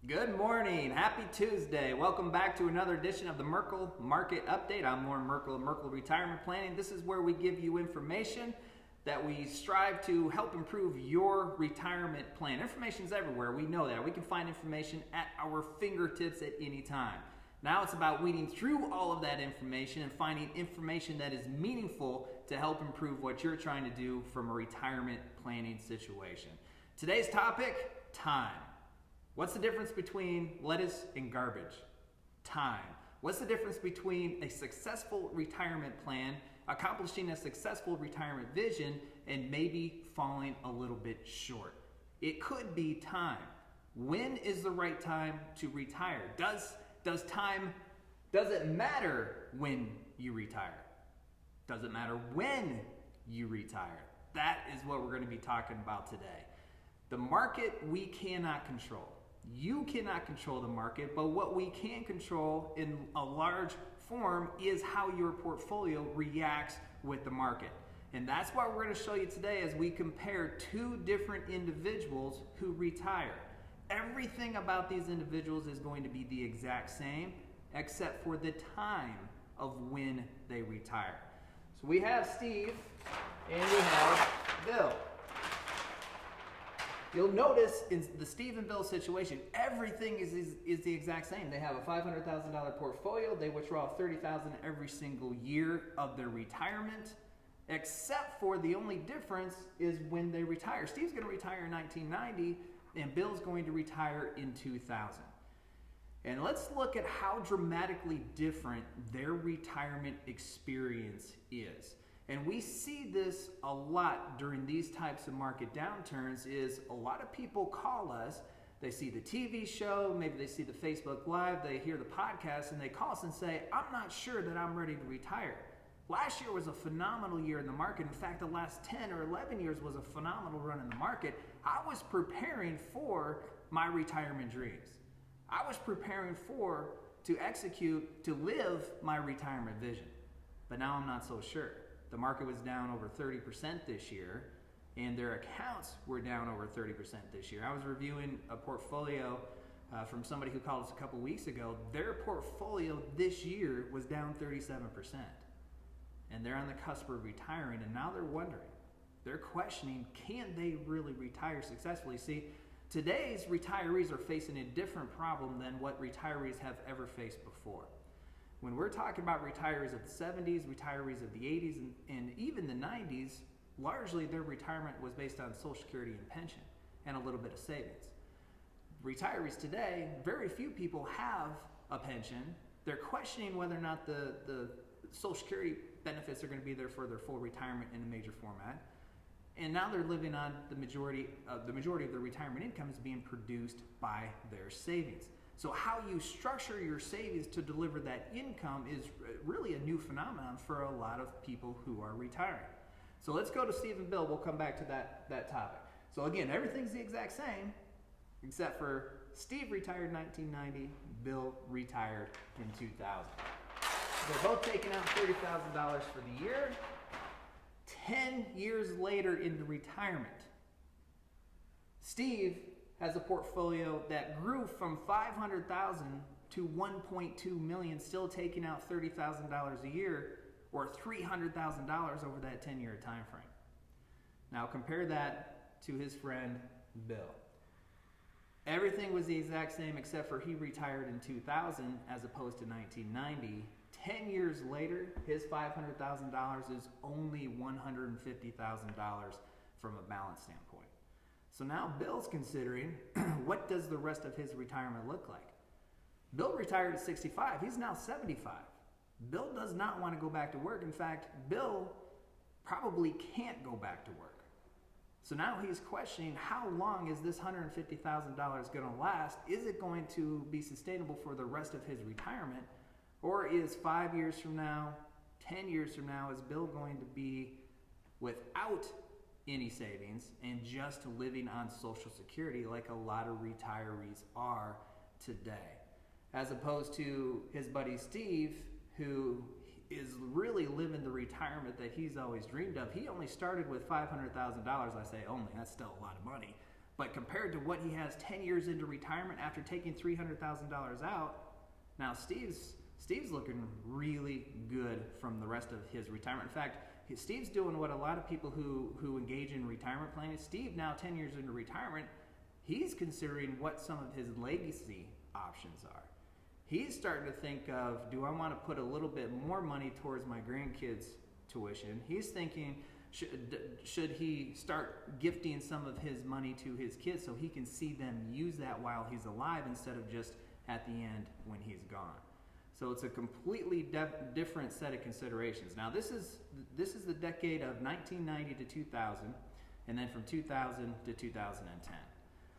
Good morning. Happy Tuesday. Welcome back to another edition of the Merkle Market Update. I'm Lauren Merkle of Merkle Retirement Planning. This is where we give you information that we strive to help improve your retirement plan. Information's everywhere. We know that. We can find information at our fingertips at any time. Now it's about weeding through all of that information and finding information that is meaningful to help improve what you're trying to do from a retirement planning situation. Today's topic, time. What's the difference between lettuce and garbage? Time. What's the difference between a successful retirement plan, accomplishing a successful retirement vision, and maybe falling a little bit short? It could be time. When is the right time to retire? Does it matter when you retire? Does it matter when you retire? That is what we're going to be talking about today. The market we cannot control. You cannot control the market, but what we can control in a large form is how your portfolio reacts with the market. And that's what we're going to show you today as we compare two different individuals who retire. Everything about these individuals is going to be the exact same, except for the time of when they retire. So we have Steve and we have Bill. You'll notice in the Steve and Bill situation, everything is the exact same. They have a $500,000 portfolio. They withdraw $30,000 every single year of their retirement, except for the only difference is when they retire. Steve's going to retire in 1990, and Bill's going to retire in 2000. And let's look at how dramatically different their retirement experience is. And we see this a lot during these types of market downturns is a lot of people call us, they see the TV show, maybe they see the Facebook Live, they hear the podcast, and they call us and say, I'm not sure that I'm ready to retire. Last year was a phenomenal year in the market. In fact, the last 10 or 11 years was a phenomenal run in the market. I was preparing for my retirement dreams. I was preparing to execute, to live my retirement vision. But now I'm not so sure. The market was down over 30% this year, and their accounts were down over 30% this year. I was reviewing a portfolio from somebody who called us a couple weeks ago. Their portfolio this year was down 37%. And they're on the cusp of retiring, and now they're wondering. They're questioning, can they really retire successfully? See, today's retirees are facing a different problem than what retirees have ever faced before. When we're talking about retirees of the 70s, retirees of the 80s, and even the 90s, largely their retirement was based on Social Security and pension and a little bit of savings. Retirees today, very few people have a pension. They're questioning whether or not the Social Security benefits are going to be there for their full retirement in a major format. And now they're living on the majority of their retirement income is being produced by their savings. So how you structure your savings to deliver that income is really a new phenomenon for a lot of people who are retiring. So let's go to Steve and Bill. We'll come back to that topic. So again, everything's the exact same, except for Steve retired in 1990, Bill retired in 2000. They're both taking out $30,000 for the year. 10 years later into retirement, Steve has a portfolio that grew from $500,000 to $1.2 million, still taking out $30,000 a year or $300,000 over that 10-year time frame. Now compare that to his friend Bill. Everything was the exact same except for he retired in 2000 as opposed to 1990. 10 years later, his $500,000 is only $150,000 from a balance standpoint. So now Bill's considering, what does the rest of his retirement look like? Bill retired at 65. He's now 75. Bill does not want to go back to work. In fact, Bill probably can't go back to work. So now he's questioning, how long is this $150,000 going to last? Is it going to be sustainable for the rest of his retirement? Or is 5 years from now, 10 years from now, is Bill going to be without any savings and just living on Social Security like a lot of retirees are today? As opposed to his buddy Steve, who is really living the retirement that he's always dreamed of. He only started with $500,000. I say only, that's still a lot of money. But compared to what he has 10 years into retirement after taking $300,000 out, now Steve's looking really good from the rest of his retirement. In fact, Steve's doing what a lot of people who engage in retirement planning. Steve, now 10 years into retirement, he's considering what some of his legacy options are. He's starting to think of, do I want to put a little bit more money towards my grandkids' tuition? He's thinking, should he start gifting some of his money to his kids so he can see them use that while he's alive instead of just at the end when he's gone? So it's a completely different set of considerations. Now this is the decade of 1990 to 2000, and then from 2000 to 2010.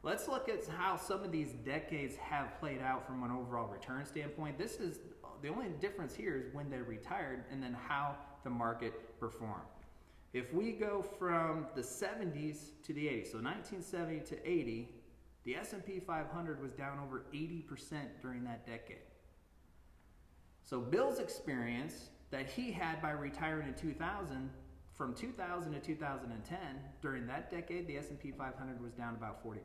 Let's look at how some of these decades have played out from an overall return standpoint. This is the only difference here is when they retired and then how the market performed. If we go from the 70s to the 80s, so 1970 to 80, the S&P 500 was down over 80% during that decade. So Bill's experience that he had by retiring in 2000, from 2000 to 2010, during that decade, the S&P 500 was down about 40%.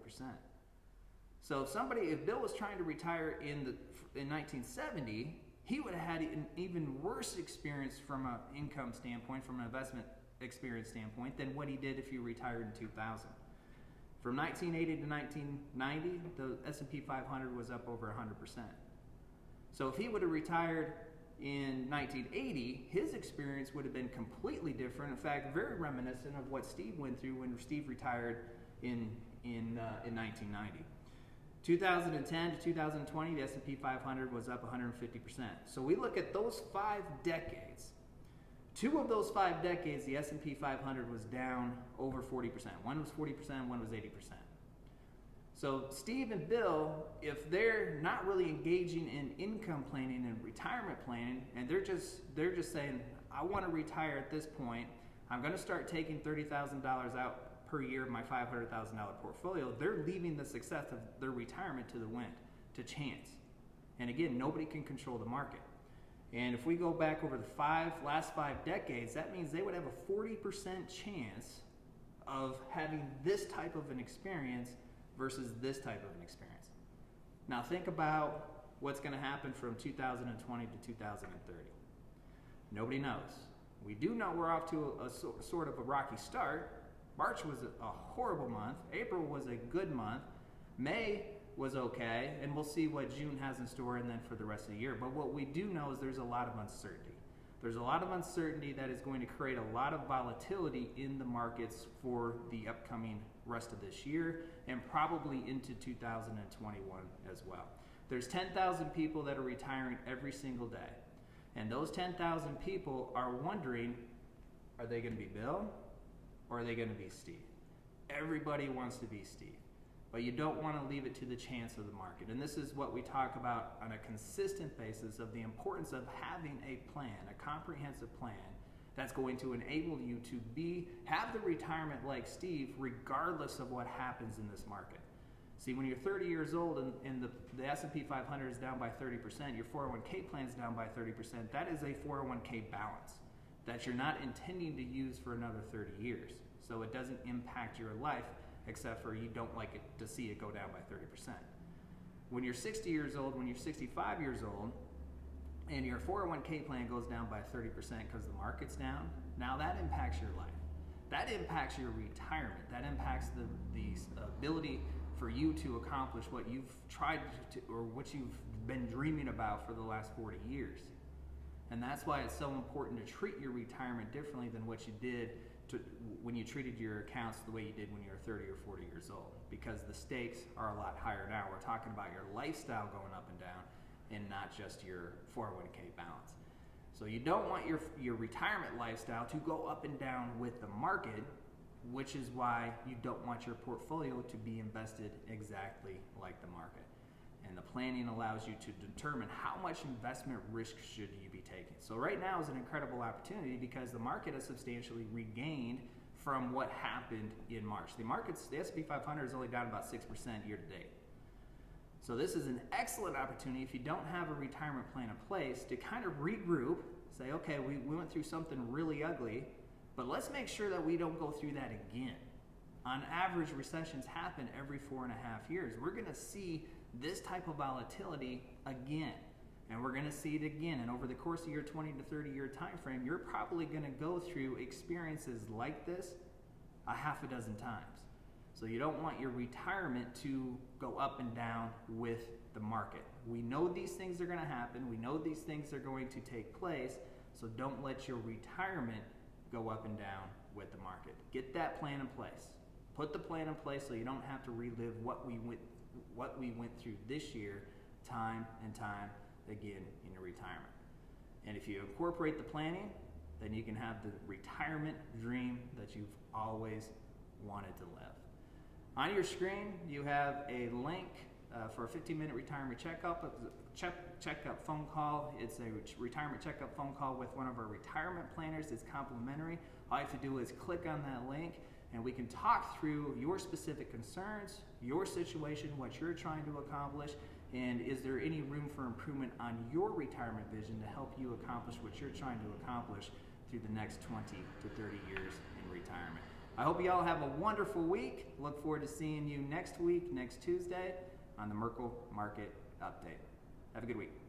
So if Bill was trying to retire in 1970, he would have had an even worse experience from an income standpoint, from an investment experience standpoint, than what he did if he retired in 2000. From 1980 to 1990, the S&P 500 was up over 100%. So if he would have retired in 1980, his experience would have been completely different. In fact, very reminiscent of what Steve went through when Steve retired in 1990. 2010 to 2020, the S&P 500 was up 150%. So we look at those 5 decades. 2 of those 5 decades, the S&P 500 was down over 40%. One was 40%, one was 80%. So Steve and Bill, if they're not really engaging in income planning and retirement planning, and they're just saying, I want to retire at this point, I'm going to start taking $30,000 out per year of my $500,000 portfolio, they're leaving the success of their retirement to the wind, to chance. And again, nobody can control the market. And if we go back over the last 5 decades, that means they would have a 40% chance of having this type of an experience versus this type of an experience. Now think about what's going to happen from 2020 to 2030. Nobody knows. We do know we're off to a sort of a rocky start. March was a horrible month. April was a good month. May was okay, and we'll see what June has in store and then for the rest of the year. But what we do know is there's a lot of uncertainty. There's a lot of uncertainty that is going to create a lot of volatility in the markets for the upcoming rest of this year and probably into 2021 as well. There's 10,000 people that are retiring every single day. And those 10,000 people are wondering, are they going to be Bill or are they going to be Steve? Everybody wants to be Steve. But you don't want to leave it to the chance of the market. And this is what we talk about on a consistent basis of the importance of having a plan, a comprehensive plan that's going to enable you to have the retirement like Steve regardless of what happens in this market. See, when you're 30 years old and the S&P 500 is down by 30%, your 401k plan is down by 30%, that is a 401k balance that you're not intending to use for another 30 years. So it doesn't impact your life, except for you don't like it to see it go down by 30%. When you're 60 years old, when you're 65 years old, and your 401k plan goes down by 30% because the market's down, now that impacts your life. That impacts your retirement. That impacts the ability for you to accomplish what you've tried to, or what you've been dreaming about for the last 40 years. And that's why it's so important to treat your retirement differently than what you did when you treated your accounts the way you did when you were 30 or 40 years old, because the stakes are a lot higher now. We're talking about your lifestyle going up and down and not just your 401k balance. So you don't want your retirement lifestyle to go up and down with the market, which is why you don't want your portfolio to be invested exactly like the market. And the planning allows you to determine how much investment risk should you be taking. So right now is an incredible opportunity because the market has substantially regained from what happened in March. The S&P 500 is only down about 6% year to date. So this is an excellent opportunity if you don't have a retirement plan in place to kind of regroup, say, okay, we went through something really ugly, but let's make sure that we don't go through that again. On average, recessions happen every 4.5 years. We're going to see this type of volatility again, and we're going to see it again. And over the course of your 20 to 30 year time frame, you're probably going to go through experiences like this a half a dozen times. So you don't want your retirement to go up and down with the market. We know these things are going to happen. We know these things are going to take place. So don't let your retirement go up and down with the market. Get that plan in place. Put the plan in place so you don't have to relive what we went through this year time and time again in your retirement. And if you incorporate the planning, then you can have the retirement dream that you've always wanted to live. On your screen, you have a link for a 15-minute retirement checkup phone call. It's a retirement checkup phone call with one of our retirement planners. It's complimentary. All you have to do is click on that link, and we can talk through your specific concerns, your situation, what you're trying to accomplish, and is there any room for improvement on your retirement vision to help you accomplish what you're trying to accomplish through the next 20 to 30 years in retirement. I hope you all have a wonderful week. Look forward to seeing you next week, next Tuesday, on the Merkle Market Update. Have a good week.